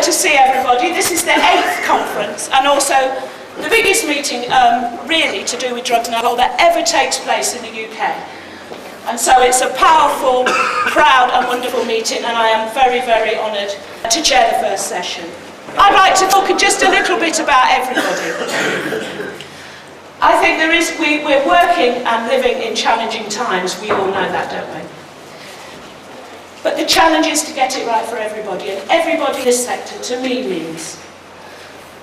to see everybody. This is the 8th conference and also the biggest meeting really to do with drugs and alcohol that ever takes place in the UK. And so it's a powerful, proud and wonderful meeting, and I am very, very honoured to chair the first session. I'd like to talk just a little bit about everybody. I think we're working and living in challenging times. We all know that, don't we? But the challenge is to get it right for everybody, and everybody in this sector to me means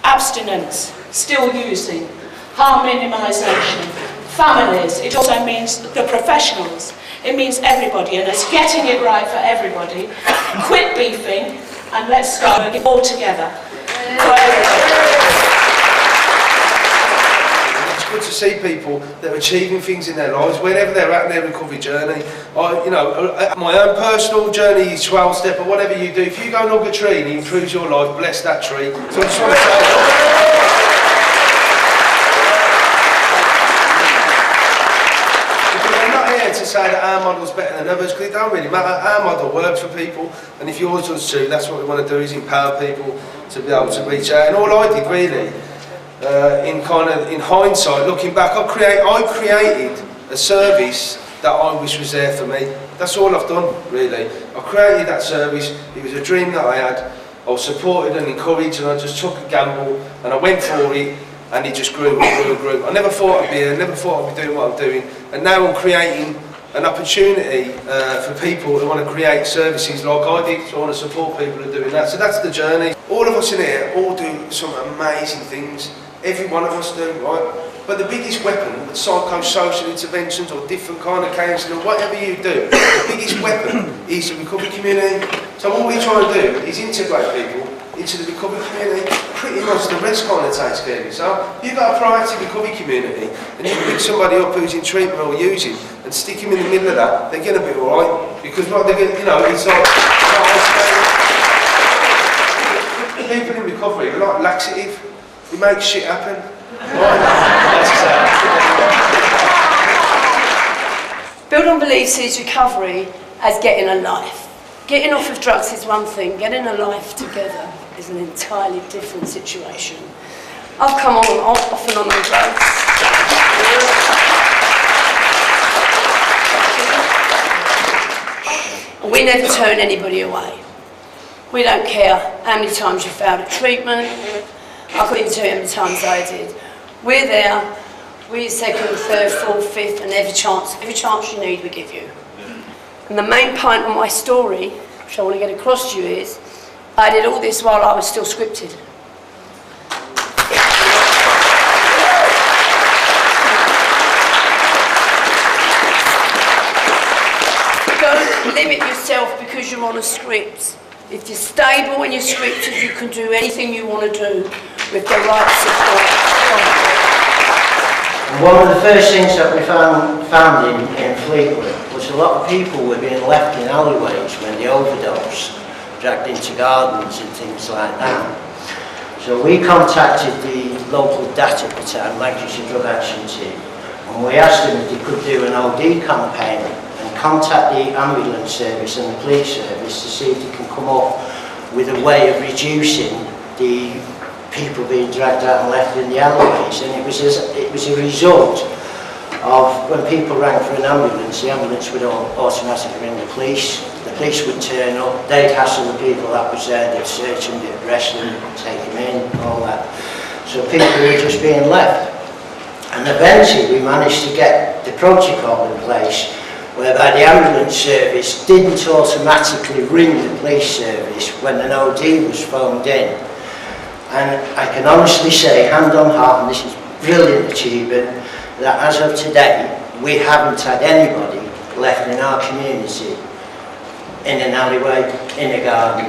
abstinence, still using, harm minimisation, families. It also means the professionals. It means everybody, and it's getting it right for everybody. Quit beefing and let's go all together for everybody. It's good to see people that are achieving things in their lives, wherever they're at in their recovery journey. My own personal journey is 12-step, or whatever you do. If you go and hug a tree and it improves your life, bless that tree. So I just want to say, to say that our model's better than others, because it don't really matter. Our model works for people, and if yours does too, that's what we want to do, is empower people to be able to reach out. And all I did really, in hindsight, looking back, I created a service that I wish was there for me. That's all I've done, really. I created that service. It was a dream that I had. I was supported and encouraged, and I just took a gamble, and I went for it. And it just grew and grew and grew. I never thought I'd be here, never thought I'd be doing what I'm doing. And now I'm creating an opportunity for people who want to create services like I did. So I want to support people who are doing that. So that's the journey. All of us in here all do some amazing things. Every one of us do, right? But the biggest weapon, psychosocial interventions or different kind of counselling, or whatever you do, the biggest weapon is the recovery community. So what we try and do is integrate people into the recovery community. Pretty much the rest kind of takes care of it. So you've got a proactive recovery community and you pick somebody up who's in treatment or using and stick him in the middle of that, they're going to be alright. Because what they're going to, it's like people in recovery are like laxative. You make shit happen. Build on Belief sees recovery as getting a life. Getting off of drugs is one thing, getting a life together is an entirely different situation. I've come on off and on drugs. We never turn anybody away. We don't care how many times you failed at treatment. I couldn't tell you how many times I did. We're there. We're second, third, fourth, fifth, and every chance you need we give you. And the main point of my story, which I want to get across to you, is I did all this while I was still scripted. Don't limit yourself because you're on a script. If you're stable and you're scripted, you can do anything you want to do with the right support. One of the first things that we found in Fleetwood was a lot of people were being left in alleyways when they overdosed, dragged into gardens and things like that. So we contacted the local DAT at the time, Lancashire Drug Action Team, and we asked them if they could do an OD campaign and contact the ambulance service and the police service to see if they can come up with a way of reducing the people being dragged out and left in the alleyways. And it was a result of when people rang for an ambulance, the ambulance would automatically ring the police would turn up, they'd hassle the people that was there, they'd search them, they'd arrest them, take them in, all that. So people were just being left. And eventually we managed to get the protocol in place whereby the ambulance service didn't automatically ring the police service when an OD was phoned in. And I can honestly say, hand on heart, and this is brilliant achievement, that as of today, we haven't had anybody left in our community in an alleyway, in a garden.